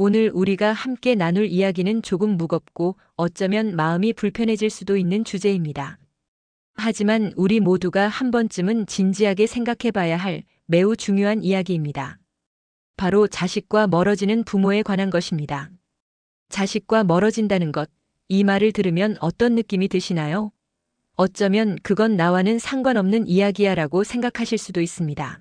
오늘 우리가 함께 나눌 이야기는 조금 무겁고 어쩌면 마음이 불편해질 수도 있는 주제입니다. 하지만 우리 모두가 한 번쯤은 진지하게 생각해 봐야 할 매우 중요한 이야기입니다. 바로 자식과 멀어지는 부모에 관한 것입니다. 자식과 멀어진다는 것, 이 말을 들으면 어떤 느낌이 드시나요? 어쩌면 그건 나와는 상관없는 이야기야라고 생각하실 수도 있습니다.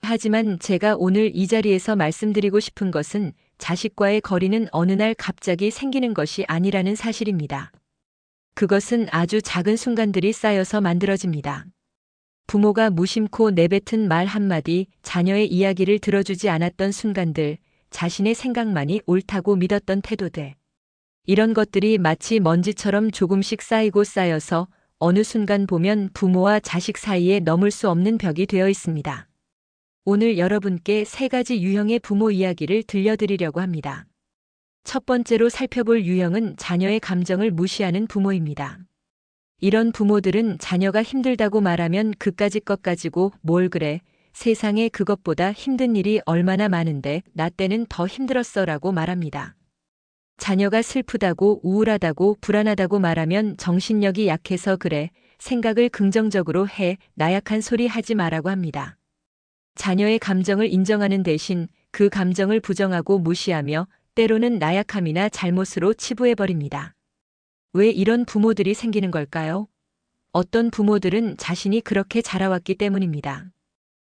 하지만 제가 오늘 이 자리에서 말씀드리고 싶은 것은 자식과의 거리는 어느 날 갑자기 생기는 것이 아니라는 사실입니다. 그것은 아주 작은 순간들이 쌓여서 만들어집니다. 부모가 무심코 내뱉은 말 한마디, 자녀의 이야기를 들어주지 않았던 순간들, 자신의 생각만이 옳다고 믿었던 태도들. 이런 것들이 마치 먼지처럼 조금씩 쌓이고 쌓여서 어느 순간 보면 부모와 자식 사이에 넘을 수 없는 벽이 되어 있습니다. 오늘 여러분께 3가지 유형의 부모 이야기를 들려드리려고 합니다. 첫 번째로 살펴볼 유형은 자녀의 감정을 무시하는 부모입니다. 이런 부모들은 자녀가 힘들다고 말하면 그까짓 것 가지고 뭘 그래, 세상에 그것보다 힘든 일이 얼마나 많은데 나 때는 더 힘들었어라고 말합니다. 자녀가 슬프다고 우울하다고 불안하다고 말하면 정신력이 약해서 그래, 생각을 긍정적으로 해, 나약한 소리 하지 마라고 합니다. 자녀의 감정을 인정하는 대신 그 감정을 부정하고 무시하며 때로는 나약함이나 잘못으로 치부해버립니다. 왜 이런 부모들이 생기는 걸까요? 어떤 부모들은 자신이 그렇게 자라왔기 때문입니다.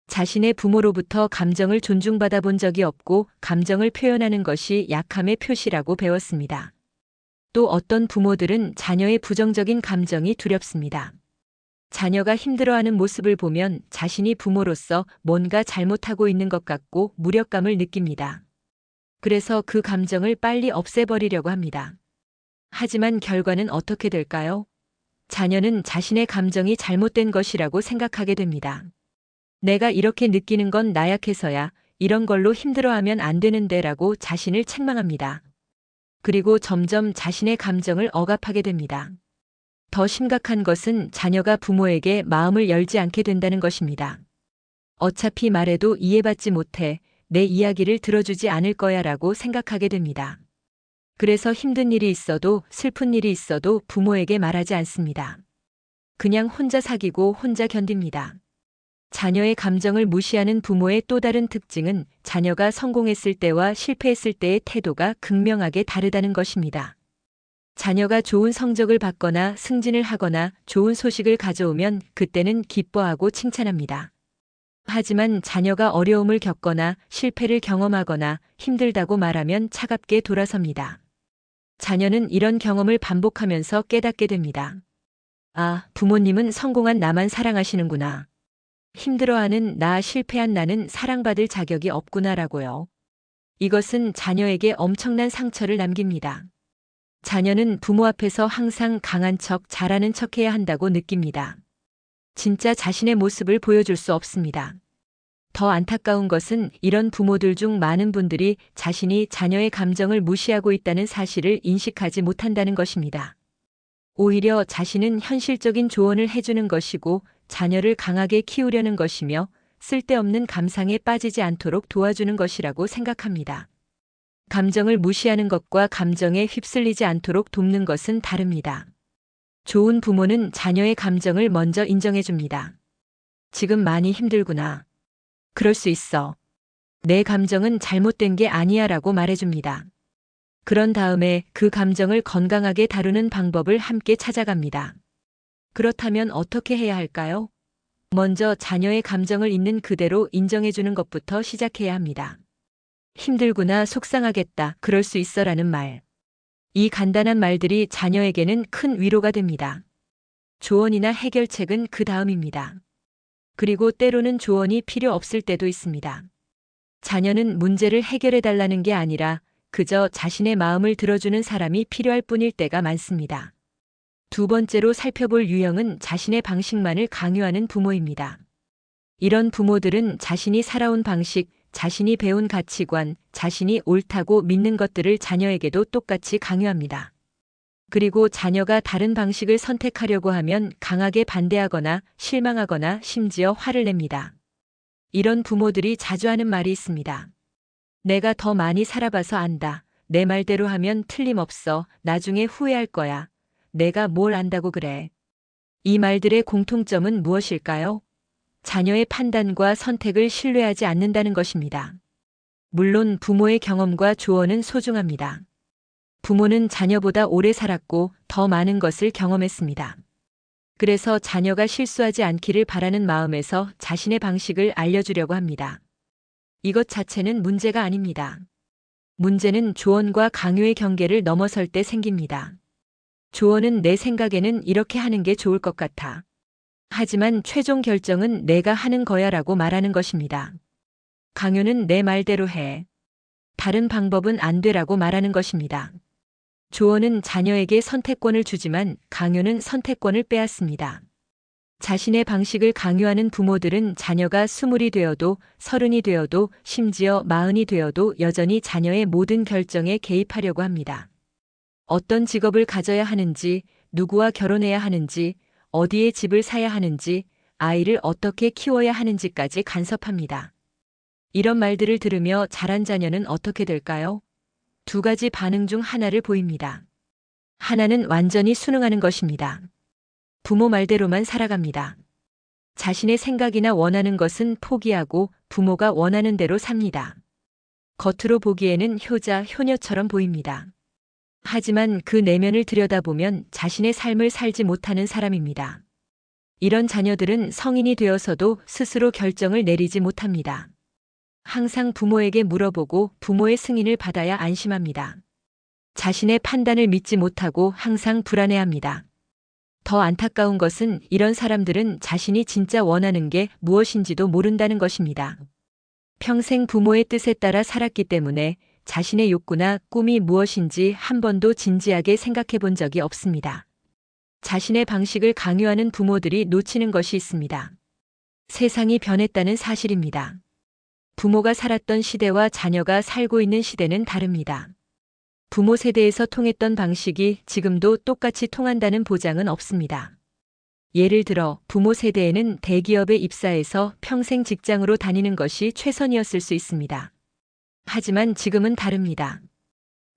자신의 부모로부터 감정을 존중받아 본 적이 없고 감정을 표현하는 것이 약함의 표시라고 배웠습니다. 또 어떤 부모들은 자녀의 부정적인 감정이 두렵습니다. 자녀가 힘들어하는 모습을 보면 자신이 부모로서 뭔가 잘못하고 있는 것 같고 무력감을 느낍니다. 그래서 그 감정을 빨리 없애버리려고 합니다. 하지만 결과는 어떻게 될까요? 자녀는 자신의 감정이 잘못된 것이라고 생각하게 됩니다. 내가 이렇게 느끼는 건 나약해서야, 이런 걸로 힘들어하면 안 되는데 라고 자신을 책망합니다. 그리고 점점 자신의 감정을 억압하게 됩니다. 더 심각한 것은 자녀가 부모에게 마음을 열지 않게 된다는 것입니다. 어차피 말해도 이해받지 못해, 내 이야기를 들어주지 않을 거야 라고 생각하게 됩니다. 그래서 힘든 일이 있어도 슬픈 일이 있어도 부모에게 말하지 않습니다. 그냥 혼자 사귀고 혼자 견딥니다. 자녀의 감정을 무시하는 부모의 또 다른 특징은 자녀가 성공했을 때와 실패했을 때의 태도가 극명하게 다르다는 것입니다. 자녀가 좋은 성적을 받거나 승진을 하거나 좋은 소식을 가져오면 그때는 기뻐하고 칭찬합니다. 하지만 자녀가 어려움을 겪거나 실패를 경험하거나 힘들다고 말하면 차갑게 돌아섭니다. 자녀는 이런 경험을 반복하면서 깨닫게 됩니다. 아, 부모님은 성공한 나만 사랑하시는구나. 힘들어하는 나, 실패한 나는 사랑받을 자격이 없구나라고요. 이것은 자녀에게 엄청난 상처를 남깁니다. 자녀는 부모 앞에서 항상 강한 척, 잘하는 척 해야 한다고 느낍니다. 진짜 자신의 모습을 보여줄 수 없습니다. 더 안타까운 것은 이런 부모들 중 많은 분들이 자신이 자녀의 감정을 무시하고 있다는 사실을 인식하지 못한다는 것입니다. 오히려 자신은 현실적인 조언을 해주는 것이고 자녀를 강하게 키우려는 것이며 쓸데없는 감상에 빠지지 않도록 도와주는 것이라고 생각합니다. 감정을 무시하는 것과 감정에 휩쓸리지 않도록 돕는 것은 다릅니다. 좋은 부모는 자녀의 감정을 먼저 인정해줍니다. 지금 많이 힘들구나. 그럴 수 있어. 내 감정은 잘못된 게 아니야 라고 말해줍니다. 그런 다음에 그 감정을 건강하게 다루는 방법을 함께 찾아갑니다. 그렇다면 어떻게 해야 할까요? 먼저 자녀의 감정을 있는 그대로 인정해주는 것부터 시작해야 합니다. 힘들구나, 속상하겠다, 그럴 수 있어라는 말. 이 간단한 말들이 자녀에게는 큰 위로가 됩니다. 조언이나 해결책은 그 다음입니다. 그리고 때로는 조언이 필요 없을 때도 있습니다. 자녀는 문제를 해결해 달라는 게 아니라 그저 자신의 마음을 들어주는 사람이 필요할 뿐일 때가 많습니다. 두 번째로 살펴볼 유형은 자신의 방식만을 강요하는 부모입니다. 이런 부모들은 자신이 살아온 방식, 자신이 배운 가치관, 자신이 옳다고 믿는 것들을 자녀에게도 똑같이 강요합니다. 그리고 자녀가 다른 방식을 선택하려고 하면 강하게 반대하거나 실망하거나 심지어 화를 냅니다. 이런 부모들이 자주 하는 말이 있습니다. 내가 더 많이 살아봐서 안다. 내 말대로 하면 틀림없어. 나중에 후회할 거야. 내가 뭘 안다고 그래. 이 말들의 공통점은 무엇일까요? 자녀의 판단과 선택을 신뢰하지 않는다는 것입니다. 물론 부모의 경험과 조언은 소중합니다. 부모는 자녀보다 오래 살았고 더 많은 것을 경험했습니다. 그래서 자녀가 실수하지 않기를 바라는 마음에서 자신의 방식을 알려주려고 합니다. 이것 자체는 문제가 아닙니다. 문제는 조언과 강요의 경계를 넘어설 때 생깁니다. 조언은 내 생각에는 이렇게 하는 게 좋을 것 같아. 하지만 최종 결정은 내가 하는 거야 라고 말하는 것입니다. 강요는 내 말대로 해. 다른 방법은 안 되라고 말하는 것입니다. 조언은 자녀에게 선택권을 주지만 강요는 선택권을 빼앗습니다. 자신의 방식을 강요하는 부모들은 자녀가 20이 되어도 30이 되어도 심지어 40이 되어도 여전히 자녀의 모든 결정에 개입하려고 합니다. 어떤 직업을 가져야 하는지, 누구와 결혼해야 하는지, 어디에 집을 사야 하는지, 아이를 어떻게 키워야 하는지까지 간섭합니다. 이런 말들을 들으며 자란 자녀는 어떻게 될까요? 두 가지 반응 중 하나를 보입니다. 하나는 완전히 순응하는 것입니다. 부모 말대로만 살아갑니다. 자신의 생각이나 원하는 것은 포기하고 부모가 원하는 대로 삽니다. 겉으로 보기에는 효자, 효녀처럼 보입니다. 하지만 그 내면을 들여다보면 자신의 삶을 살지 못하는 사람입니다. 이런 자녀들은 성인이 되어서도 스스로 결정을 내리지 못합니다. 항상 부모에게 물어보고 부모의 승인을 받아야 안심합니다. 자신의 판단을 믿지 못하고 항상 불안해합니다. 더 안타까운 것은 이런 사람들은 자신이 진짜 원하는 게 무엇인지도 모른다는 것입니다. 평생 부모의 뜻에 따라 살았기 때문에 자신의 욕구나 꿈이 무엇인지 한 번도 진지하게 생각해 본 적이 없습니다. 자신의 방식을 강요하는 부모들이 놓치는 것이 있습니다. 세상이 변했다는 사실입니다. 부모가 살았던 시대와 자녀가 살고 있는 시대는 다릅니다. 부모 세대에서 통했던 방식이 지금도 똑같이 통한다는 보장은 없습니다. 예를 들어 부모 세대에는 대기업에 입사해서 평생 직장으로 다니는 것이 최선이었을 수 있습니다. 하지만 지금은 다릅니다.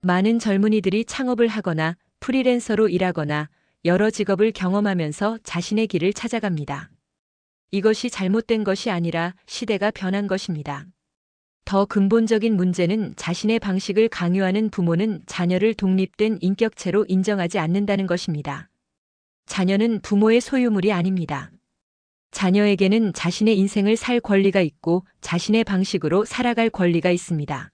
많은 젊은이들이 창업을 하거나 프리랜서로 일하거나 여러 직업을 경험하면서 자신의 길을 찾아갑니다. 이것이 잘못된 것이 아니라 시대가 변한 것입니다. 더 근본적인 문제는 자신의 방식을 강요하는 부모는 자녀를 독립된 인격체로 인정하지 않는다는 것입니다. 자녀는 부모의 소유물이 아닙니다. 자녀에게는 자신의 인생을 살 권리가 있고 자신의 방식으로 살아갈 권리가 있습니다.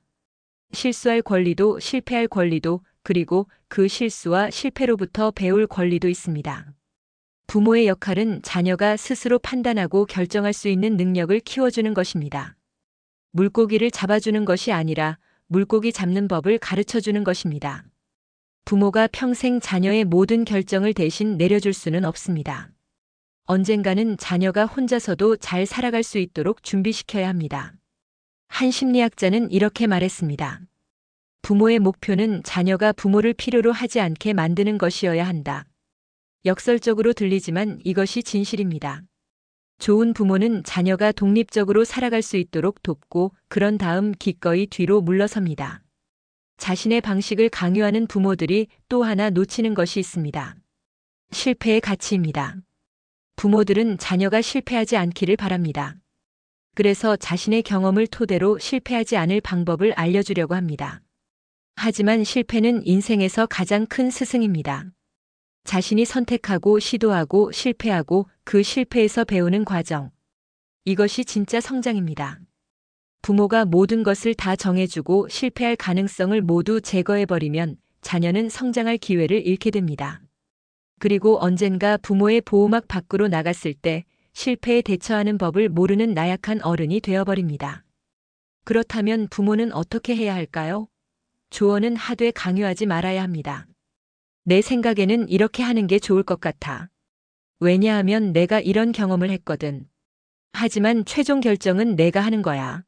실수할 권리도 실패할 권리도 그리고 그 실수와 실패로부터 배울 권리도 있습니다. 부모의 역할은 자녀가 스스로 판단하고 결정할 수 있는 능력을 키워주는 것입니다. 물고기를 잡아주는 것이 아니라 물고기 잡는 법을 가르쳐주는 것입니다. 부모가 평생 자녀의 모든 결정을 대신 내려줄 수는 없습니다. 언젠가는 자녀가 혼자서도 잘 살아갈 수 있도록 준비시켜야 합니다. 한 심리학자는 이렇게 말했습니다. 부모의 목표는 자녀가 부모를 필요로 하지 않게 만드는 것이어야 한다. 역설적으로 들리지만 이것이 진실입니다. 좋은 부모는 자녀가 독립적으로 살아갈 수 있도록 돕고 그런 다음 기꺼이 뒤로 물러섭니다. 자신의 방식을 강요하는 부모들이 또 하나 놓치는 것이 있습니다. 실패의 가치입니다. 부모들은 자녀가 실패하지 않기를 바랍니다. 그래서 자신의 경험을 토대로 실패하지 않을 방법을 알려주려고 합니다. 하지만 실패는 인생에서 가장 큰 스승입니다. 자신이 선택하고 시도하고 실패하고 그 실패에서 배우는 과정. 이것이 진짜 성장입니다. 부모가 모든 것을 다 정해주고 실패할 가능성을 모두 제거해버리면 자녀는 성장할 기회를 잃게 됩니다. 그리고 언젠가 부모의 보호막 밖으로 나갔을 때 실패에 대처하는 법을 모르는 나약한 어른이 되어버립니다. 그렇다면 부모는 어떻게 해야 할까요? 조언은 하되 강요하지 말아야 합니다. 내 생각에는 이렇게 하는 게 좋을 것 같아. 왜냐하면 내가 이런 경험을 했거든. 하지만 최종 결정은 내가 하는 거야.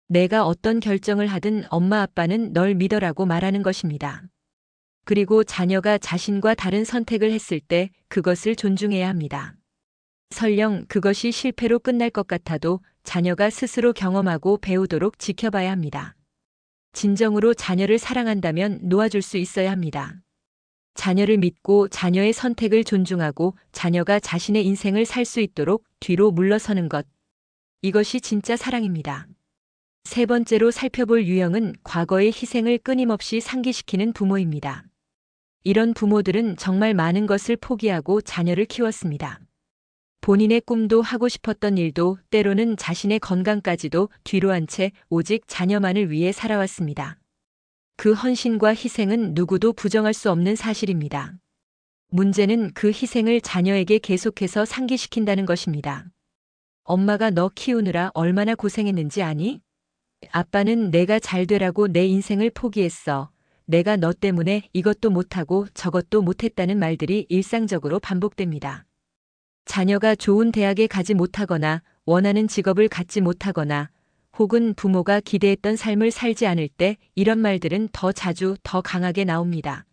내가 어떤 결정을 하든 엄마 아빠는 널 믿어라고 말하는 것입니다. 그리고 자녀가 자신과 다른 선택을 했을 때 그것을 존중해야 합니다. 설령 그것이 실패로 끝날 것 같아도 자녀가 스스로 경험하고 배우도록 지켜봐야 합니다. 진정으로 자녀를 사랑한다면 놓아줄 수 있어야 합니다. 자녀를 믿고 자녀의 선택을 존중하고 자녀가 자신의 인생을 살 수 있도록 뒤로 물러서는 것. 이것이 진짜 사랑입니다. 세 번째로 살펴볼 유형은 과거의 희생을 끊임없이 상기시키는 부모입니다. 이런 부모들은 정말 많은 것을 포기하고 자녀를 키웠습니다. 본인의 꿈도 하고 싶었던 일도 때로는 자신의 건강까지도 뒤로 한 채 오직 자녀만을 위해 살아왔습니다. 그 헌신과 희생은 누구도 부정할 수 없는 사실입니다. 문제는 그 희생을 자녀에게 계속해서 상기시킨다는 것입니다. 엄마가 너 키우느라 얼마나 고생했는지 아니? 아빠는 내가 잘 되라고 내 인생을 포기했어. 내가 너 때문에 이것도 못하고 저것도 못했다는 말들이 일상적으로 반복됩니다. 자녀가 좋은 대학에 가지 못하거나 원하는 직업을 갖지 못하거나 혹은 부모가 기대했던 삶을 살지 않을 때 이런 말들은 더 자주 더 강하게 나옵니다.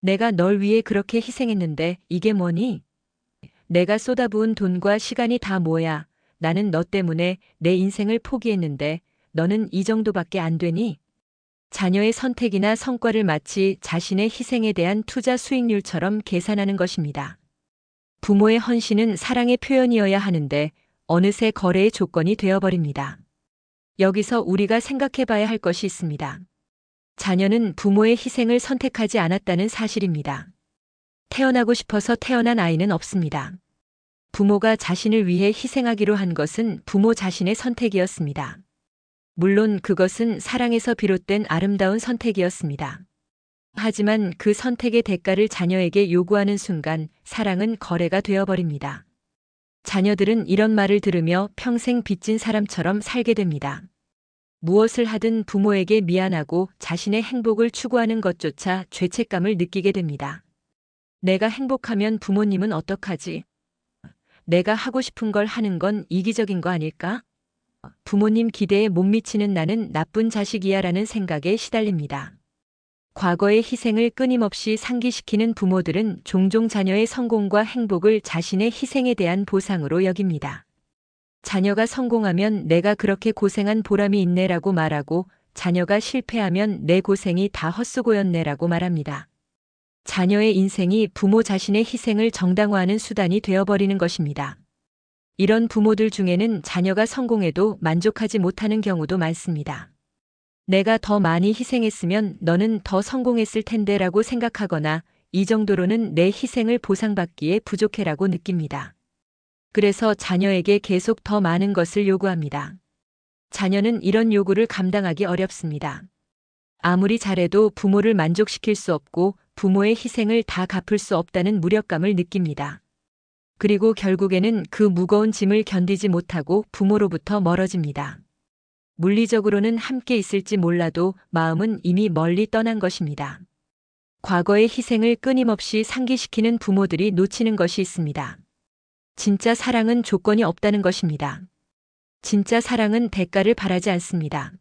내가 널 위해 그렇게 희생했는데 이게 뭐니? 내가 쏟아부은 돈과 시간이 다 뭐야? 나는 너 때문에 내 인생을 포기했는데 너는 이 정도밖에 안 되니? 자녀의 선택이나 성과를 마치 자신의 희생에 대한 투자 수익률처럼 계산하는 것입니다. 부모의 헌신은 사랑의 표현이어야 하는데 어느새 거래의 조건이 되어버립니다. 여기서 우리가 생각해 봐야 할 것이 있습니다. 자녀는 부모의 희생을 선택하지 않았다는 사실입니다. 태어나고 싶어서 태어난 아이는 없습니다. 부모가 자신을 위해 희생하기로 한 것은 부모 자신의 선택이었습니다. 물론 그것은 사랑에서 비롯된 아름다운 선택이었습니다. 하지만 그 선택의 대가를 자녀에게 요구하는 순간 사랑은 거래가 되어버립니다. 자녀들은 이런 말을 들으며 평생 빚진 사람처럼 살게 됩니다. 무엇을 하든 부모에게 미안하고 자신의 행복을 추구하는 것조차 죄책감을 느끼게 됩니다. 내가 행복하면 부모님은 어떡하지? 내가 하고 싶은 걸 하는 건 이기적인 거 아닐까? 부모님 기대에 못 미치는 나는 나쁜 자식이야라는 생각에 시달립니다. 과거의 희생을 끊임없이 상기시키는 부모들은 종종 자녀의 성공과 행복을 자신의 희생에 대한 보상으로 여깁니다. 자녀가 성공하면 내가 그렇게 고생한 보람이 있네라고 말하고 자녀가 실패하면 내 고생이 다 헛수고였네라고 말합니다. 자녀의 인생이 부모 자신의 희생을 정당화하는 수단이 되어버리는 것입니다. 이런 부모들 중에는 자녀가 성공해도 만족하지 못하는 경우도 많습니다. 내가 더 많이 희생했으면 너는 더 성공했을 텐데라고 생각하거나 이 정도로는 내 희생을 보상받기에 부족해라고 느낍니다. 그래서 자녀에게 계속 더 많은 것을 요구합니다. 자녀는 이런 요구를 감당하기 어렵습니다. 아무리 잘해도 부모를 만족시킬 수 없고 부모의 희생을 다 갚을 수 없다는 무력감을 느낍니다. 그리고 결국에는 그 무거운 짐을 견디지 못하고 부모로부터 멀어집니다. 물리적으로는 함께 있을지 몰라도 마음은 이미 멀리 떠난 것입니다. 과거의 희생을 끊임없이 상기시키는 부모들이 놓치는 것이 있습니다. 진짜 사랑은 조건이 없다는 것입니다. 진짜 사랑은 대가를 바라지 않습니다.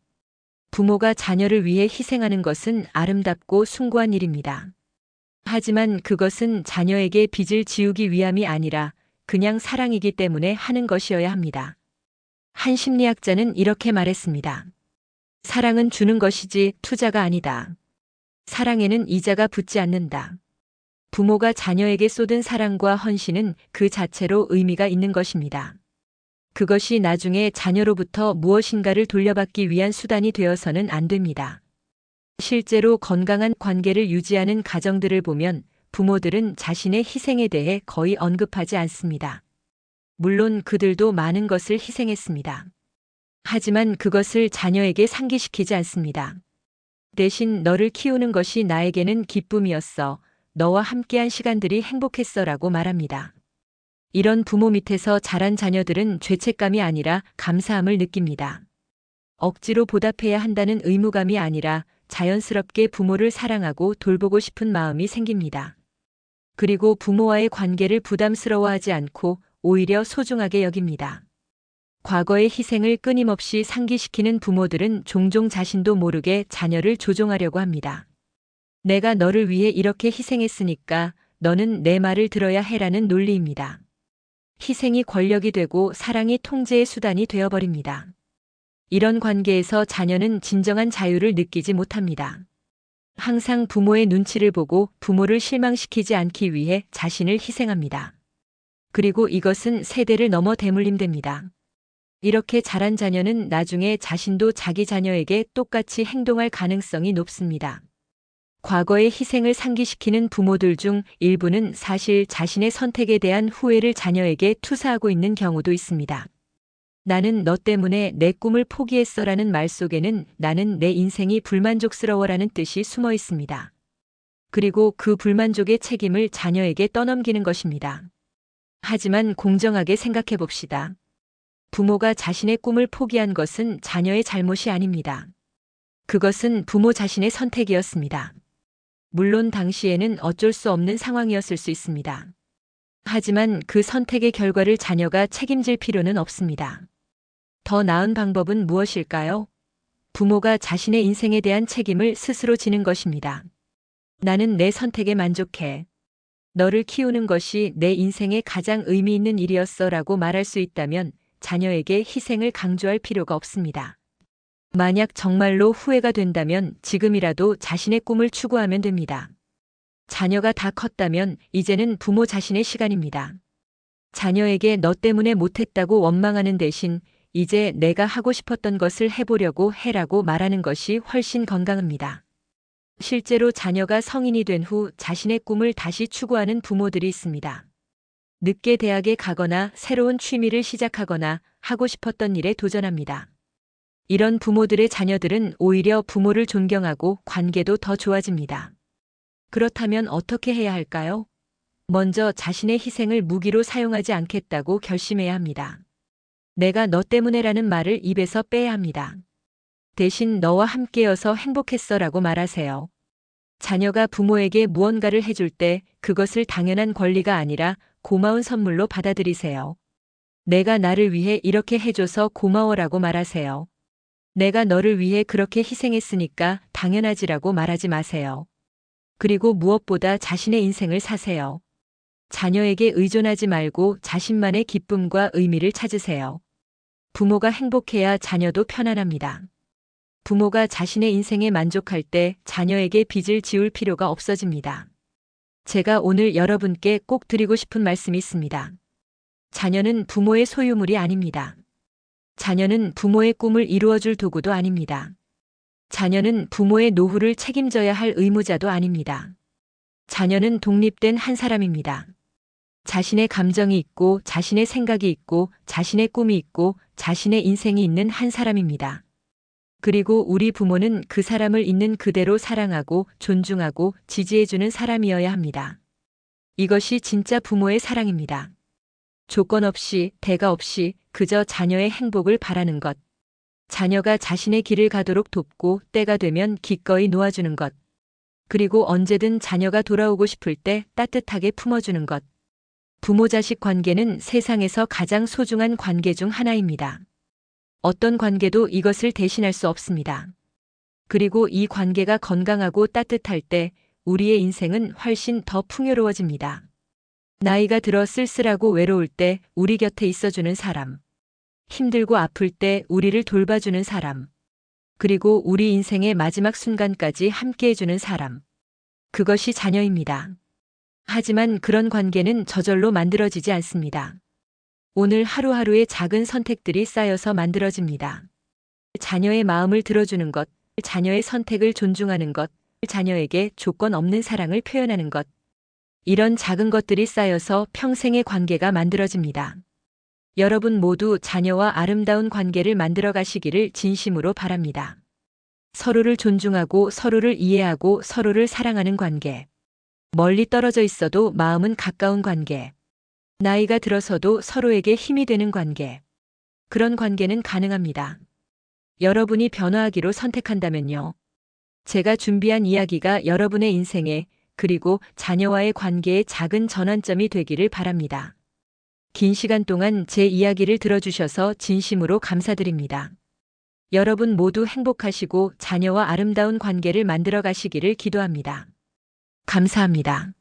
부모가 자녀를 위해 희생하는 것은 아름답고 숭고한 일입니다. 하지만 그것은 자녀에게 빚을 지우기 위함이 아니라 그냥 사랑이기 때문에 하는 것이어야 합니다. 한 심리학자는 이렇게 말했습니다. 사랑은 주는 것이지 투자가 아니다. 사랑에는 이자가 붙지 않는다. 부모가 자녀에게 쏟은 사랑과 헌신은 그 자체로 의미가 있는 것입니다. 그것이 나중에 자녀로부터 무엇인가를 돌려받기 위한 수단이 되어서는 안 됩니다. 실제로 건강한 관계를 유지하는 가정들을 보면 부모들은 자신의 희생에 대해 거의 언급하지 않습니다. 물론 그들도 많은 것을 희생했습니다. 하지만 그것을 자녀에게 상기시키지 않습니다. 대신 너를 키우는 것이 나에게는 기쁨이었어. 너와 함께한 시간들이 행복했어라고 말합니다. 이런 부모 밑에서 자란 자녀들은 죄책감이 아니라 감사함을 느낍니다. 억지로 보답해야 한다는 의무감이 아니라 자연스럽게 부모를 사랑하고 돌보고 싶은 마음이 생깁니다. 그리고 부모와의 관계를 부담스러워하지 않고 오히려 소중하게 여깁니다. 과거의 희생을 끊임없이 상기시키는 부모들은 종종 자신도 모르게 자녀를 조종하려고 합니다. 내가 너를 위해 이렇게 희생했으니까 너는 내 말을 들어야 해라는 논리입니다. 희생이 권력이 되고 사랑이 통제의 수단이 되어버립니다. 이런 관계에서 자녀는 진정한 자유를 느끼지 못합니다. 항상 부모의 눈치를 보고 부모를 실망시키지 않기 위해 자신을 희생합니다. 그리고 이것은 세대를 넘어 대물림됩니다. 이렇게 자란 자녀는 나중에 자신도 자기 자녀에게 똑같이 행동할 가능성이 높습니다. 과거의 희생을 상기시키는 부모들 중 일부는 사실 자신의 선택에 대한 후회를 자녀에게 투사하고 있는 경우도 있습니다. 나는 너 때문에 내 꿈을 포기했어라는 말 속에는 나는 내 인생이 불만족스러워라는 뜻이 숨어 있습니다. 그리고 그 불만족의 책임을 자녀에게 떠넘기는 것입니다. 하지만 공정하게 생각해 봅시다. 부모가 자신의 꿈을 포기한 것은 자녀의 잘못이 아닙니다. 그것은 부모 자신의 선택이었습니다. 물론 당시에는 어쩔 수 없는 상황이었을 수 있습니다. 하지만 그 선택의 결과를 자녀가 책임질 필요는 없습니다. 더 나은 방법은 무엇일까요? 부모가 자신의 인생에 대한 책임을 스스로 지는 것입니다. 나는 내 선택에 만족해. 너를 키우는 것이 내 인생의 가장 의미 있는 일이었어 라고 말할 수 있다면 자녀에게 희생을 강조할 필요가 없습니다. 만약 정말로 후회가 된다면 지금이라도 자신의 꿈을 추구하면 됩니다. 자녀가 다 컸다면 이제는 부모 자신의 시간입니다. 자녀에게 너 때문에 못했다고 원망하는 대신 이제 내가 하고 싶었던 것을 해보려고 해라고 말하는 것이 훨씬 건강합니다. 실제로 자녀가 성인이 된 후 자신의 꿈을 다시 추구하는 부모들이 있습니다. 늦게 대학에 가거나 새로운 취미를 시작하거나 하고 싶었던 일에 도전합니다. 이런 부모들의 자녀들은 오히려 부모를 존경하고 관계도 더 좋아집니다. 그렇다면 어떻게 해야 할까요? 먼저 자신의 희생을 무기로 사용하지 않겠다고 결심해야 합니다. 내가 너 때문에라는 말을 입에서 빼야 합니다. 대신 너와 함께여서 행복했어라고 말하세요. 자녀가 부모에게 무언가를 해줄 때 그것을 당연한 권리가 아니라 고마운 선물로 받아들이세요. 내가 나를 위해 이렇게 해줘서 고마워라고 말하세요. 내가 너를 위해 그렇게 희생했으니까 당연하지라고 말하지 마세요. 그리고 무엇보다 자신의 인생을 사세요. 자녀에게 의존하지 말고 자신만의 기쁨과 의미를 찾으세요. 부모가 행복해야 자녀도 편안합니다. 부모가 자신의 인생에 만족할 때 자녀에게 빚을 지울 필요가 없어집니다. 제가 오늘 여러분께 꼭 드리고 싶은 말씀이 있습니다. 자녀는 부모의 소유물이 아닙니다. 자녀는 부모의 꿈을 이루어줄 도구도 아닙니다. 자녀는 부모의 노후를 책임져야 할 의무자도 아닙니다. 자녀는 독립된 한 사람입니다. 자신의 감정이 있고 자신의 생각이 있고 자신의 꿈이 있고 자신의 인생이 있는 한 사람입니다. 그리고 우리 부모는 그 사람을 있는 그대로 사랑하고 존중하고 지지해주는 사람이어야 합니다. 이것이 진짜 부모의 사랑입니다. 조건 없이, 대가 없이 그저 자녀의 행복을 바라는 것. 자녀가 자신의 길을 가도록 돕고 때가 되면 기꺼이 놓아주는 것. 그리고 언제든 자녀가 돌아오고 싶을 때 따뜻하게 품어주는 것. 부모-자식 관계는 세상에서 가장 소중한 관계 중 하나입니다. 어떤 관계도 이것을 대신할 수 없습니다. 그리고 이 관계가 건강하고 따뜻할 때 우리의 인생은 훨씬 더 풍요로워집니다. 나이가 들어 쓸쓸하고 외로울 때 우리 곁에 있어주는 사람. 힘들고 아플 때 우리를 돌봐주는 사람. 그리고 우리 인생의 마지막 순간까지 함께해주는 사람. 그것이 자녀입니다. 하지만 그런 관계는 저절로 만들어지지 않습니다. 오늘 하루하루의 작은 선택들이 쌓여서 만들어집니다. 자녀의 마음을 들어주는 것, 자녀의 선택을 존중하는 것, 자녀에게 조건 없는 사랑을 표현하는 것. 이런 작은 것들이 쌓여서 평생의 관계가 만들어집니다. 여러분 모두 자녀와 아름다운 관계를 만들어 가시기를 진심으로 바랍니다. 서로를 존중하고 서로를 이해하고 서로를 사랑하는 관계. 멀리 떨어져 있어도 마음은 가까운 관계. 나이가 들어서도 서로에게 힘이 되는 관계. 그런 관계는 가능합니다. 여러분이 변화하기로 선택한다면요. 제가 준비한 이야기가 여러분의 인생에 그리고 자녀와의 관계의 작은 전환점이 되기를 바랍니다. 긴 시간 동안 제 이야기를 들어주셔서 진심으로 감사드립니다. 여러분 모두 행복하시고 자녀와 아름다운 관계를 만들어 가시기를 기도합니다. 감사합니다.